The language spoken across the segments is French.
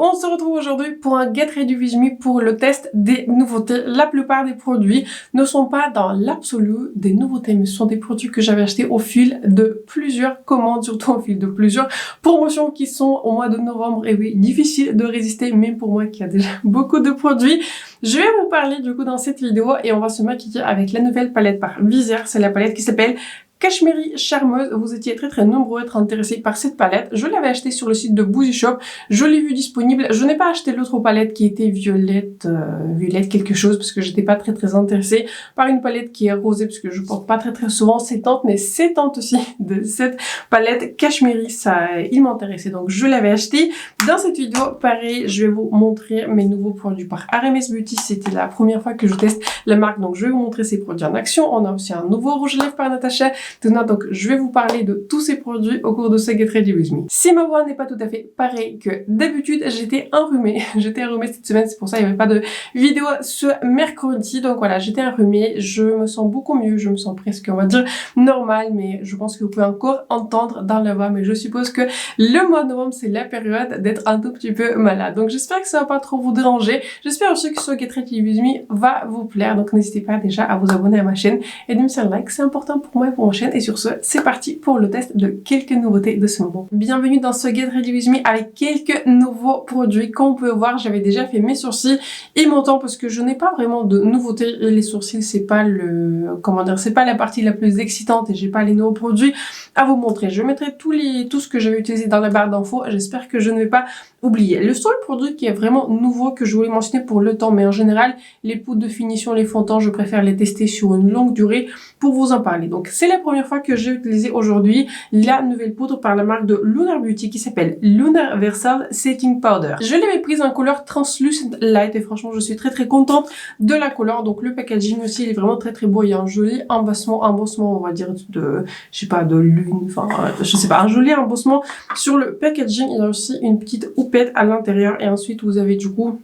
On se retrouve aujourd'hui pour un Get Ready With Me pour le test des nouveautés. La plupart des produits ne sont pas dans l'absolu des nouveautés, mais ce sont des produits que j'avais achetés au fil de plusieurs commandes, surtout au fil de plusieurs promotions qui sont au mois de novembre. Et oui, difficile de résister, même pour moi qui a déjà beaucoup de produits. Je vais vous parler du coup dans cette vidéo et on va se maquiller avec la nouvelle palette par Visière. C'est la palette qui s'appelle Cashmere Charmeuse. Vous étiez très nombreux à être intéressés par cette palette. Je l'avais achetée sur le site de Boozy Shop. Je l'ai vue disponible. Je n'ai pas acheté l'autre palette qui était violette quelque chose parce que j'étais pas très intéressée par une palette qui est rosée parce que je porte pas très souvent ces teintes, mais ces teintes aussi de cette palette Cashmere, ça, il m'intéressait donc je l'avais acheté. Dans cette vidéo, pareil, je vais vous montrer mes nouveaux produits par RMS Beauty. C'était la première fois que je teste la marque, donc je vais vous montrer ces produits en action. On a aussi un nouveau rouge à lèvres par Natasha. Donc je vais vous parler de tous ces produits au cours de ce Get Ready With Me. Si ma voix n'est pas tout à fait pareille que d'habitude, j'étais enrhumée. J'étais enrhumée cette semaine, c'est pour ça qu'il n'y avait pas de vidéo ce mercredi. Donc voilà, j'étais enrhumée, je me sens beaucoup mieux, je me sens presque, on va dire, normale, mais je pense que vous pouvez encore entendre dans la voix. Mais je suppose que le mois de novembre, c'est la période d'être un tout petit peu malade. Donc j'espère que ça va pas trop vous déranger. J'espère aussi que ce Get Ready With Me va vous plaire. Donc n'hésitez pas déjà à vous abonner à ma chaîne et de me faire un like, c'est important pour moi et pour ma chaîne. Et sur ce, c'est parti pour le test de quelques nouveautés de ce moment. Bienvenue dans ce Get Ready With Me avec quelques nouveaux produits. Comme vous pouvez voir, j'avais déjà fait mes sourcils et mon teint parce que je n'ai pas vraiment de nouveautés. Et les sourcils, c'est pas c'est pas la partie la plus excitante et j'ai pas les nouveaux produits à vous montrer. Je mettrai tout ce que j'avais utilisé dans la barre d'infos. J'espère que je ne vais pas oublier. Le seul produit qui est vraiment nouveau que je voulais mentionner pour le temps, mais en général, les poudres de finition, les fonds de teint, je préfère les tester sur une longue durée pour vous en parler. Donc, c'est la première fois que j'ai utilisé aujourd'hui la nouvelle poudre par la marque de Lunar Beauty qui s'appelle Lunar Versal Setting Powder. Je l'avais prise en couleur Translucent Light et franchement, je suis très contente de la couleur. Donc, le packaging aussi, il est vraiment très beau. Il y a un joli embossement, on va dire de, je sais pas, de lune, enfin, je sais pas, un joli embossement sur le packaging. Il y a aussi une petite houppette à l'intérieur et ensuite vous avez du coup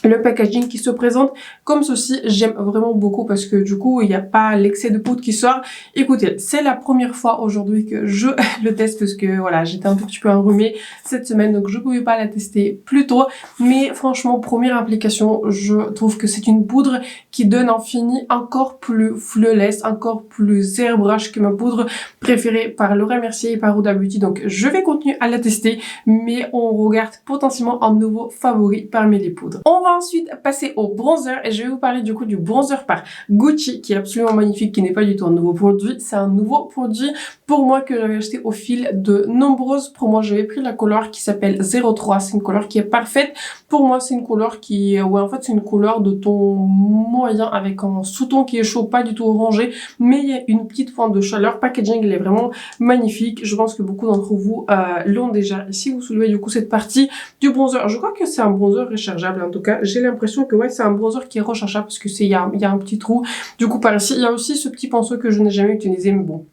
le packaging qui se présente comme ceci. J'aime vraiment beaucoup parce que du coup il n'y a pas l'excès de poudre qui sort. Écoutez, c'est la première fois aujourd'hui que je le teste parce que voilà, j'étais un tout petit peu enrhumée cette semaine donc je pouvais pas la tester plus tôt, mais franchement première application, je trouve que c'est une poudre qui donne un fini encore plus flawless, encore plus airbrush que ma poudre préférée par Laura Mercier et par Huda Beauty. Donc je vais continuer à la tester, mais on regarde potentiellement un nouveau favori parmi les poudres. On va ensuite passer au bronzer et je vais vous parler du coup du bronzer par Gucci qui est absolument magnifique, qui n'est pas du tout un nouveau produit. C'est un nouveau produit pour moi que j'avais acheté au fil de nombreuses promos. J'avais pris la couleur qui s'appelle 03. C'est une couleur qui est parfaite. Pour moi, c'est une couleur qui, ouais, en fait, c'est une couleur de ton moyen avec un sous-ton qui est chaud, pas du tout orangé, mais il y a une petite pointe de chaleur. Packaging, il est vraiment magnifique. Je pense que beaucoup d'entre vous l'ont déjà. Et si vous soulevez du coup cette partie du bronzer, je crois que c'est un bronzer rechargeable en tout cas. J'ai l'impression que ouais, c'est un bronzer qui est rechargeable parce que il y a un petit trou. Du coup, par ici, il y a aussi ce petit pinceau que je n'ai jamais utilisé, mais bon.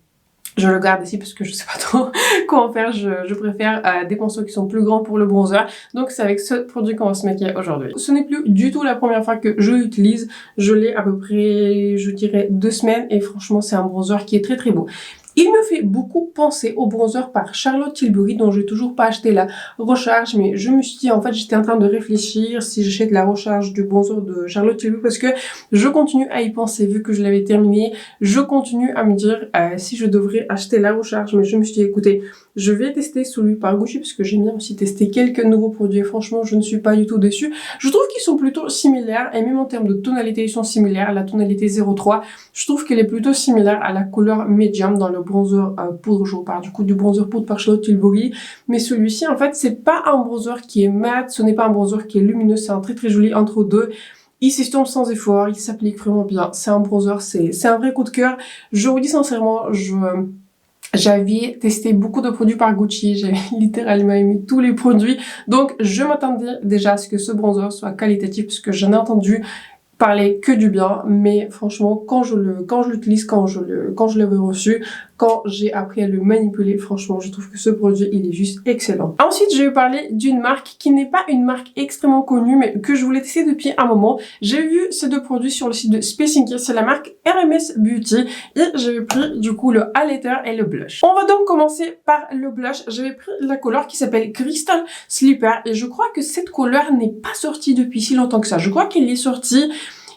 Je le garde ici parce que je sais pas trop quoi en faire. Je préfère des pinceaux qui sont plus grands pour le bronzer. Donc c'est avec ce produit qu'on va se maquiller aujourd'hui. Ce n'est plus du tout la première fois que je l'utilise. Je l'ai à peu près, je dirais, 2 semaines et franchement c'est un bronzer qui est très beau. Il me fait beaucoup penser au bronzer par Charlotte Tilbury dont j'ai toujours pas acheté la recharge, mais je me suis dit, en fait, j'étais en train de réfléchir si j'achète la recharge du bronzer de Charlotte Tilbury parce que je continue à y penser vu que je l'avais terminé. Je continue à me dire si je devrais acheter la recharge, mais je me suis dit, écoutez, je vais tester celui par Gucci parce que j'aime bien aussi tester quelques nouveaux produits. Franchement, je ne suis pas du tout déçue. Je trouve qu'ils sont plutôt similaires et même en termes de tonalité, ils sont similaires. La tonalité 03, je trouve qu'elle est plutôt similaire à la couleur medium dans le bronzer poudre. Je vous parle du coup du bronzer poudre par Charlotte Tilbury. Mais celui-ci, en fait, c'est pas un bronzer qui est mat, ce n'est pas un bronzer qui est lumineux, c'est un très joli entre deux. Il s'estompe sans effort, il s'applique vraiment bien. C'est un bronzer, c'est un vrai coup de cœur. Je vous dis sincèrement, j'avais testé beaucoup de produits par Gucci, j'ai littéralement aimé tous les produits. Donc je m'attendais déjà à ce que ce bronzer soit qualitatif parce que j'en ai entendu parler que du bien, mais franchement quand je l'utilise, quand je l'avais reçu, quand j'ai appris à le manipuler. Franchement, je trouve que ce produit, il est juste excellent. Ensuite, je vais parler d'une marque qui n'est pas une marque extrêmement connue, mais que je voulais tester depuis un moment. J'ai vu ces deux produits sur le site de Space-Inky, c'est la marque RMS Beauty, et j'avais pris du coup le highlighter et le blush. On va donc commencer par le blush. J'avais pris la couleur qui s'appelle Crystal Slipper, et je crois que cette couleur n'est pas sortie depuis si longtemps que ça. Je crois qu'elle est sortie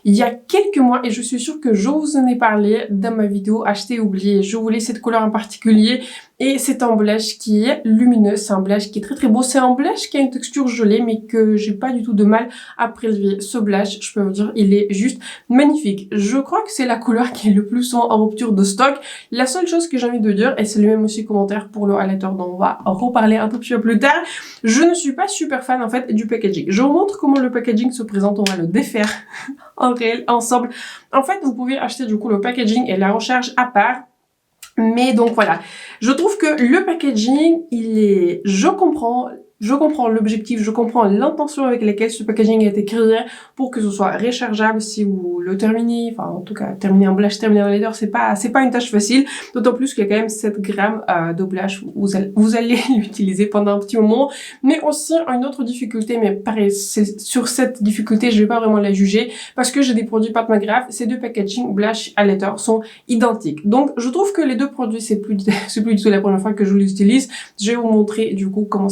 il y a quelques mois et je suis sûre que je vous en ai parlé dans ma vidéo acheter oublier. Je voulais cette couleur en particulier et c'est un blush qui est lumineux, c'est un blush qui est très très beau, c'est un blush qui a une texture gelée mais que j'ai pas du tout de mal à prélever. Ce blush, je peux vous dire, il est juste magnifique. Je crois que c'est la couleur qui est le plus souvent en rupture de stock. La seule chose que j'ai envie de dire, et c'est le même aussi commentaire pour le highlighter dont on va reparler un tout petit peu plus tard, je ne suis pas super fan en fait du packaging. Je vous montre comment le packaging se présente, on va le défaire en réel ensemble. En fait, vous pouvez acheter du coup le packaging et la recharge à part. Mais donc voilà, je trouve que le packaging, il est... Je comprends l'objectif, je comprends l'intention avec laquelle ce packaging a été créé pour que ce soit rechargeable si vous le terminez, enfin en tout cas terminer un blush, terminer un highlighter, c'est pas une tâche facile, d'autant plus qu'il y a quand même 7 grammes de blush, vous allez l'utiliser pendant un petit moment. Mais aussi une autre difficulté, mais pareil, sur cette difficulté je vais pas vraiment la juger parce que j'ai des produits Pat McGrath, ces deux packaging blush highlighter sont identiques. Donc je trouve que les deux produits, c'est plus du tout la première fois que je les utilise. Je vais vous montrer du coup comment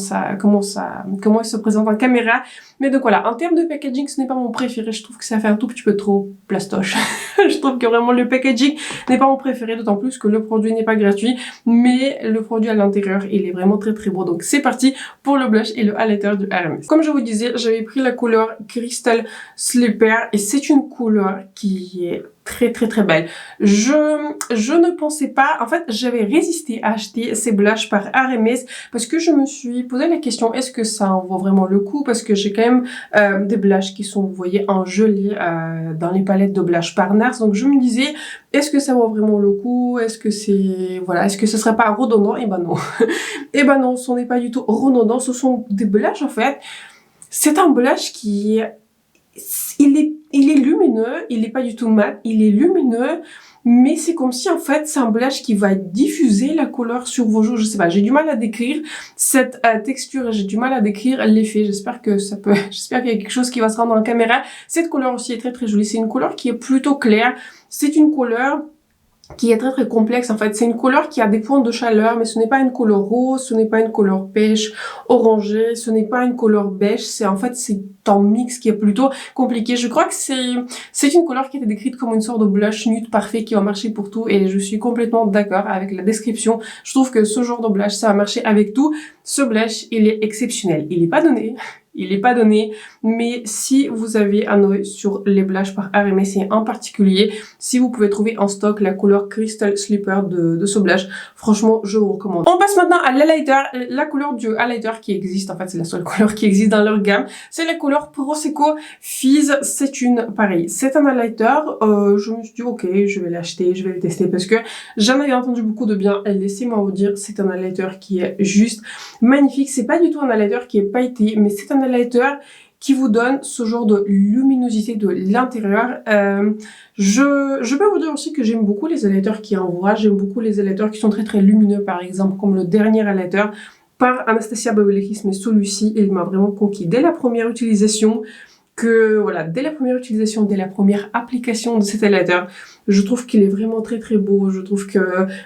il se présente en caméra. Mais donc voilà, en termes de packaging, ce n'est pas mon préféré. Je trouve que ça fait un tout petit peu trop plastoche. Je trouve que vraiment le packaging n'est pas mon préféré, d'autant plus que le produit n'est pas gratuit. Mais le produit à l'intérieur, il est vraiment très très beau. Donc c'est parti pour le blush et le highlighter du RMS. Comme je vous disais, j'avais pris la couleur Crystal Slipper et c'est une couleur qui est très très très belle. Je ne pensais pas, en fait j'avais résisté à acheter ces blushs par RMS parce que je me suis posé la question, est-ce que ça en vaut vraiment le coup, parce que j'ai quand même des blushs qui sont, vous voyez, en gelée dans les palettes de blush par NARS, donc je me disais, est-ce que ça vaut vraiment le coup, est-ce que c'est, voilà, est-ce que ce serait pas redondant? Et ben non. Et ben non, ce n'est pas du tout redondant, ce sont des blushs en fait, c'est un blush qui est il est lumineux, il est pas du tout mat, il est lumineux, mais c'est comme si en fait c'est un blush qui va diffuser la couleur sur vos joues. Je sais pas, j'ai du mal à décrire cette texture, j'ai du mal à décrire l'effet. J'espère que ça peut, j'espère qu'il y a quelque chose qui va se rendre en caméra. Cette couleur aussi est très très jolie, c'est une couleur qui est plutôt claire, c'est une couleur qui est très très complexe en fait. C'est une couleur qui a des points de chaleur, mais ce n'est pas une couleur rose, ce n'est pas une couleur pêche orangée, ce n'est pas une couleur beige, c'est en fait c'est un mix qui est plutôt compliqué. Je crois que c'est une couleur qui était décrite comme une sorte de blush nude parfait qui va marcher pour tout, et je suis complètement d'accord avec la description. Je trouve que ce genre de blush ça va marcher avec tout. Ce blush il est exceptionnel, il est pas donné. Il n'est pas donné, mais si vous avez un œil sur les blushs par RMS et en particulier, si vous pouvez trouver en stock la couleur Crystal Slipper de ce blush, franchement, je vous recommande. On passe maintenant à l'highlighter. La couleur du highlighter qui existe, en fait, c'est la seule couleur qui existe dans leur gamme. C'est la couleur Prosecco Fizz. C'est une, pareil, c'est un highlighter. Je me suis dit, ok, je vais l'acheter, je vais le tester parce que j'en avais entendu beaucoup de bien. Et laissez-moi vous dire, c'est un highlighter qui est juste magnifique. C'est pas du tout un highlighter qui est pailleté, mais c'est un highlighter qui vous donne ce genre de luminosité de l'intérieur. Je peux vous dire aussi que j'aime beaucoup les highlighters qui envoient, j'aime beaucoup les highlighters qui sont très très lumineux, par exemple comme le dernier highlighter par Anastasia Beverly Hills, mais celui-ci il m'a vraiment conquis dès la première utilisation. Voilà, dès la première application de cet highlighter, je trouve qu'il est vraiment très très beau. Je trouve que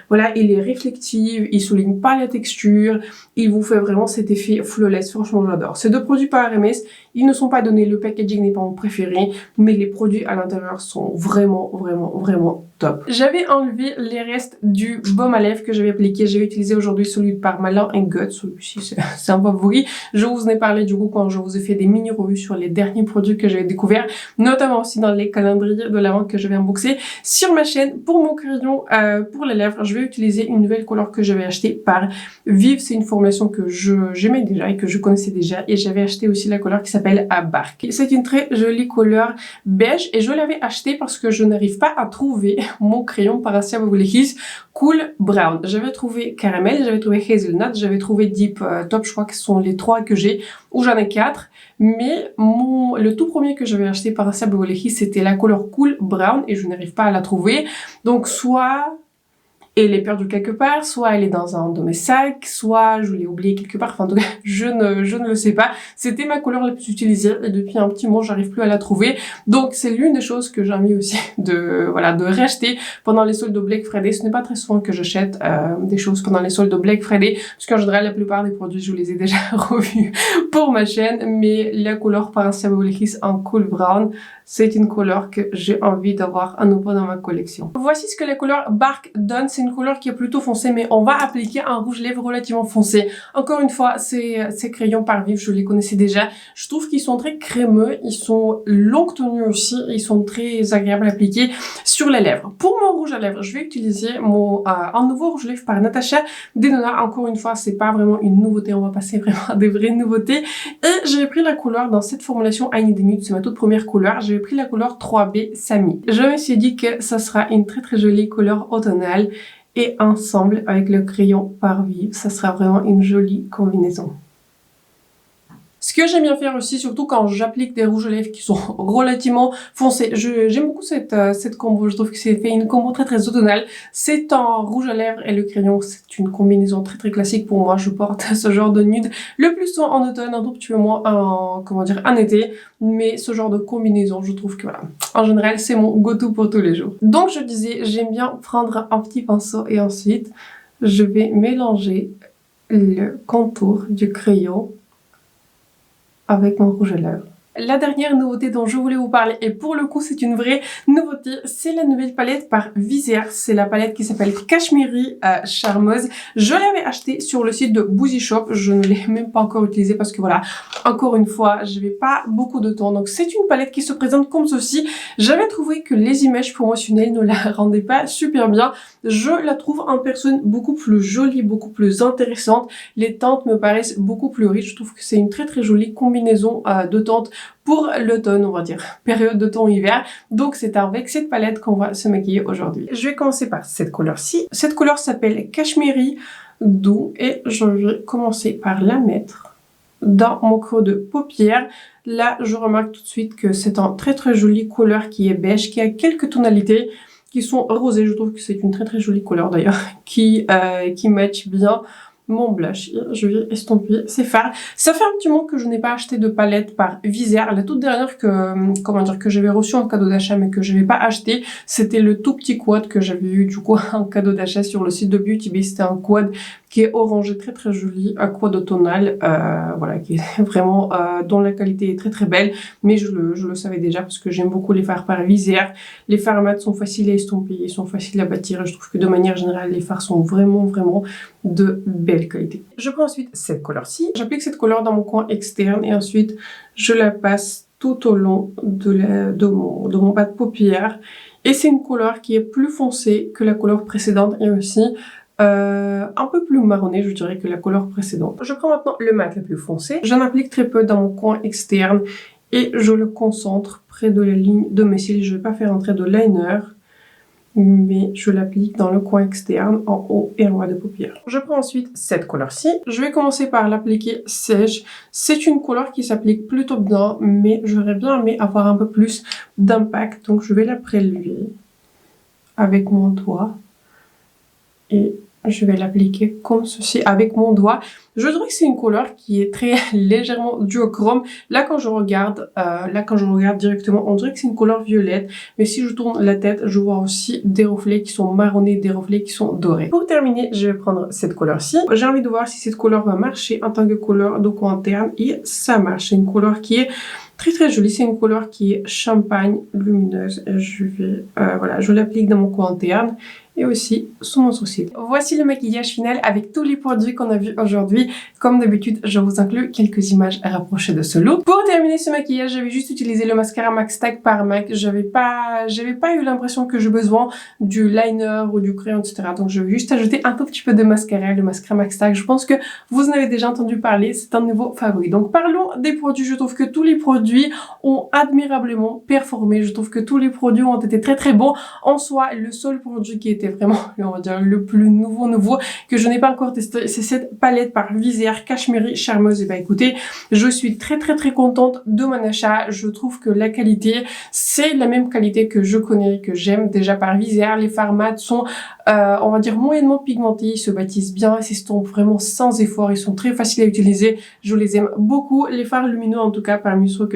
voilà, il est réflectif, il souligne pas la texture, il vous fait vraiment cet effet flawless. Franchement, j'adore. Ces deux produits par RMS, ils ne sont pas donnés, le packaging n'est pas mon préféré, mais les produits à l'intérieur sont vraiment top. J'avais enlevé les restes du baume à lèvres que j'avais appliqué. J'ai utilisé aujourd'hui celui par Malin & Gut. Celui-ci, c'est un favori. Je vous en ai parlé du coup quand je vous ai fait des mini-revues sur les derniers produits que j'avais découverts, notamment aussi dans les calendriers de l'avant que j'avais unboxé sur ma chaîne. Pour mon crayon pour les lèvres, je vais utiliser une nouvelle couleur que j'avais achetée par Vive. C'est une formulation que j'aimais déjà et que je connaissais déjà, et j'avais acheté aussi la couleur qui s'appelle Bark. C'est une très jolie couleur beige et je l'avais achetée parce que je n'arrive pas à trouver mon crayon par Anastasia Beverly Hills Cool Brown. J'avais trouvé Caramel, j'avais trouvé Hazelnut, j'avais trouvé Deep Top, je crois que ce sont les trois que j'ai, ou j'en ai 4. Mais le tout premier que j'avais acheté par Anastasia Beverly Hills, c'était la couleur Cool Brown et je n'arrive pas à la trouver. Donc soit et elle est perdue quelque part, soit elle est dans un de mes sacs, soit je l'ai oubliée quelque part, enfin en tout cas je ne le sais pas. C'était ma couleur la plus utilisée et depuis un petit moment j'arrive plus à la trouver. Donc c'est l'une des choses que j'ai envie aussi de racheter pendant les soldes de Black Friday. Ce n'est pas très souvent que j'achète des choses pendant les soldes de Black Friday, parce qu'en général la plupart des produits je les ai déjà revus pour ma chaîne, mais la couleur Paracia Borealis en Cool Brown, c'est une couleur que j'ai envie d'avoir à nouveau dans ma collection. Voici ce que la couleur Bark donne. C'est une couleur qui est plutôt foncée, mais on va appliquer un rouge lèvres relativement foncé. Encore une fois, ces crayons par Viv, je les connaissais déjà. Je trouve qu'ils sont très crémeux, ils sont longue tenue aussi, ils sont très agréables à appliquer sur les lèvres. Pour mon rouge à lèvres, je vais utiliser un nouveau rouge lèvres par Natasha Denona. Encore une fois, c'est pas vraiment une nouveauté, on va passer vraiment à des vraies nouveautés. Et j'ai pris la couleur dans cette formulation I Need a Nude, c'est ma toute première couleur. J'ai pris la couleur 3B Sami. Je me suis dit que ça sera une très jolie couleur automnale et ensemble avec le crayon par Viv, ça sera vraiment une jolie combinaison. Ce que j'aime bien faire aussi, surtout quand j'applique des rouges à lèvres qui sont relativement foncés, j'aime beaucoup cette combo, je trouve que c'est fait une combo très automnale. C'est en rouge à lèvres et le crayon, c'est une combinaison très classique pour moi. Je porte ce genre de nude le plus souvent en automne, un tout petit peu moins en été, mais ce genre de combinaison, je trouve que voilà, en général, c'est mon go-to pour tous les jours. Donc je disais, j'aime bien prendre un petit pinceau et ensuite, je vais mélanger le contour du crayon avec mon rouge à lèvres. La dernière nouveauté dont je voulais vous parler, et pour le coup c'est une vraie nouveauté, c'est la nouvelle palette par Visière. C'est la palette qui s'appelle Cashmere Charmeuse. Je l'avais achetée sur le site de Boozy Shop, je ne l'ai même pas encore utilisée parce que voilà, encore une fois, je n'avais pas beaucoup de temps. Donc c'est une palette qui se présente comme ceci. J'avais trouvé que les images promotionnelles ne la rendaient pas super bien. Je la trouve en personne beaucoup plus jolie, beaucoup plus intéressante. Les teintes me paraissent beaucoup plus riches. Je trouve que c'est une très jolie combinaison de teintes pour l'automne, on va dire, période d'automne-hiver. Donc c'est avec cette palette qu'on va se maquiller aujourd'hui. Je vais commencer par cette couleur-ci. Cette couleur s'appelle Cashmere Doux et je vais commencer par la mettre dans mon creux de paupière. Là, je remarque tout de suite que c'est une très jolie couleur qui est beige, qui a quelques tonalités qui sont rosées. Je trouve que c'est une très jolie couleur d'ailleurs, qui match bien mon blush. Je vais estomper ces fards. Ça fait un petit moment que je n'ai pas acheté de palette par Visière. La toute dernière que j'avais reçue en cadeau d'achat mais que je n'avais pas acheté, c'était le tout petit quad que j'avais eu du coup en cadeau d'achat sur le site de Beauty Bay. C'était un quad qui est orangé, très joli, un quad automnal, voilà, qui est vraiment dont la qualité est très belle, mais je le savais déjà parce que j'aime beaucoup les fards par Visière. Les fards mat sont faciles à estomper, ils sont faciles à bâtir et je trouve que de manière générale les fards sont vraiment de belle qualité. Je prends ensuite cette couleur-ci, j'applique cette couleur dans mon coin externe et ensuite je la passe tout au long de mon bas de paupière et c'est une couleur qui est plus foncée que la couleur précédente et aussi un peu plus marronné, je dirais, que la couleur précédente. Je prends maintenant le mat le plus foncé. J'en applique très peu dans mon coin externe et je le concentre près de la ligne de mes cils. Je ne vais pas faire un trait de liner, mais je l'applique dans le coin externe, en haut et en bas de paupière. Je prends ensuite cette couleur-ci. Je vais commencer par l'appliquer sèche. C'est une couleur qui s'applique plutôt bien, mais j'aurais bien aimé avoir un peu plus d'impact. Donc je vais la prélever avec mon doigt et je vais l'appliquer comme ceci avec mon doigt. Je trouve que c'est une couleur qui est très légèrement duochrome. Là quand je regarde directement, on dirait que c'est une couleur violette. Mais si je tourne la tête, je vois aussi des reflets qui sont marronnés, des reflets qui sont dorés. Pour terminer, je vais prendre cette couleur-ci. J'ai envie de voir si cette couleur va marcher en tant que couleur de coin interne. Et ça marche. C'est une couleur qui est très jolie. C'est une couleur qui est champagne lumineuse. Je vais, voilà, je l'applique dans mon coin interne et aussi sous mon sourcil. Voici le maquillage final avec tous les produits qu'on a vus aujourd'hui. Comme d'habitude, je vous inclus quelques images rapprochées de ce look. Pour terminer ce maquillage, j'avais juste utilisé le mascara Max Stag par MAC. J'avais pas eu l'impression que j'ai besoin du liner ou du crayon, etc. Donc je vais juste ajouter un tout petit peu de mascara, le mascara Max Stag. Je pense que vous en avez déjà entendu parler, c'est un nouveau favori. Donc parlons des produits. Je trouve que tous les produits ont admirablement performé. Je trouve que tous les produits ont été très bons. En soi, le seul produit qui était vraiment, on va dire, le plus nouveau que je n'ai pas encore testé. C'est cette palette par Visière Cachemire Charmeuse. Et bah écoutez, je suis très contente de mon achat. Je trouve que la qualité, c'est la même qualité que je connais, que j'aime déjà par Visière. Les fards mat sont, on va dire, moyennement pigmentés. Ils se bâtissent bien, ils s'estompent vraiment sans effort. Ils sont très faciles à utiliser. Je les aime beaucoup. Les fards lumineux, en tout cas, parmi ceux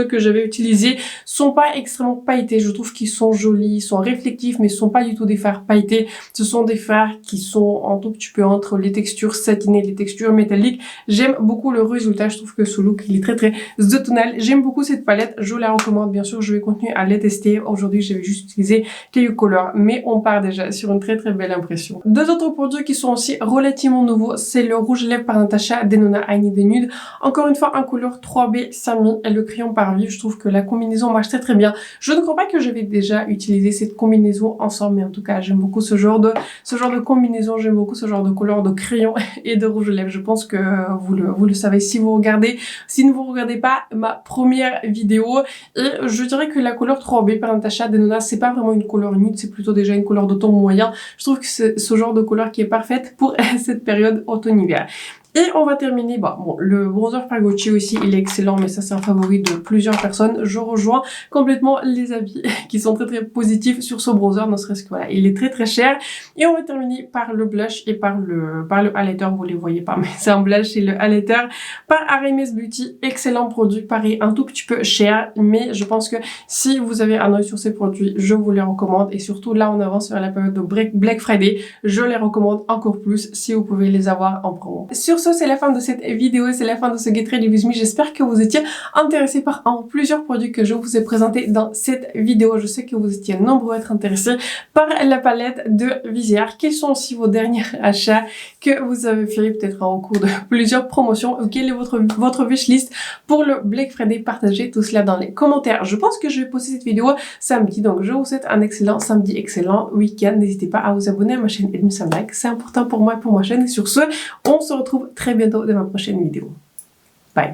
que j'avais utilisés, sont pas extrêmement pailletés. Je trouve qu'ils sont jolis, ils sont réflectifs, mais ce sont pas du tout des fards pailletés. Ce sont des fards qui sont un tout petit peu entre les textures satinées et les textures métalliques. J'aime beaucoup le résultat. Je trouve que ce look, il est très automnal. J'aime beaucoup cette palette. Je la recommande. Bien sûr, je vais continuer à les tester. Aujourd'hui, j'avais juste utilisé quelques couleurs, mais on part déjà sur une très belle impression. Deux autres produits qui sont aussi relativement nouveaux, c'est le rouge lèvres par Natasha Denona I Need a Nude. Encore une fois, en couleur 3B Sami et le crayon par Vive. Je trouve que la combinaison marche très bien. Je ne crois pas que j'avais déjà utilisé cette combinaison ensemble, mais en tout cas, j'aime beaucoup ce genre de combinaison. J'aime beaucoup ce genre de couleur de crayon et de rouge lèvres. Je pense que vous le savez si vous regardez. Si ne vous regardez pas ma première vidéo, et je dirais que la couleur 3B par Natasha Denona, c'est pas vraiment une couleur nude, c'est plutôt déjà une couleur de ton moyen. Je trouve que c'est ce genre de couleur qui est parfaite pour cette période automne-hiver. Et on va terminer, le bronzer par Gucci aussi, il est excellent, mais ça c'est un favori de plusieurs personnes. Je rejoins complètement les avis qui sont très positifs sur ce bronzer, ne serait-ce que voilà, il est très cher. Et on va terminer par le blush et par le highlighter, vous les voyez pas, mais c'est un blush et le highlighter par Aramis Beauty. Excellent produit, pareil, un tout petit peu cher, mais je pense que si vous avez un œil sur ces produits, je vous les recommande. Et surtout là, on avance vers la période de Black Friday, je les recommande encore plus si vous pouvez les avoir en promo. Sur ce, c'est la fin de cette vidéo, c'est la fin de ce Get Ready With Me. J'espère que vous étiez intéressés par plusieurs produits que je vous ai présentés dans cette vidéo. Je sais que vous étiez nombreux à être intéressés par la palette de Visière. Quels sont aussi vos derniers achats que vous avez fait peut-être au cours de plusieurs promotions, ou quelle est votre wishlist pour le Black Friday? Partagez tout cela dans les commentaires. Je pense que je vais poster cette vidéo samedi, donc je vous souhaite un excellent samedi, excellent week-end. N'hésitez pas à vous abonner à ma chaîne et de me like, c'est important pour moi et pour ma chaîne. Et sur ce, on se retrouve très bientôt dans ma prochaine vidéo.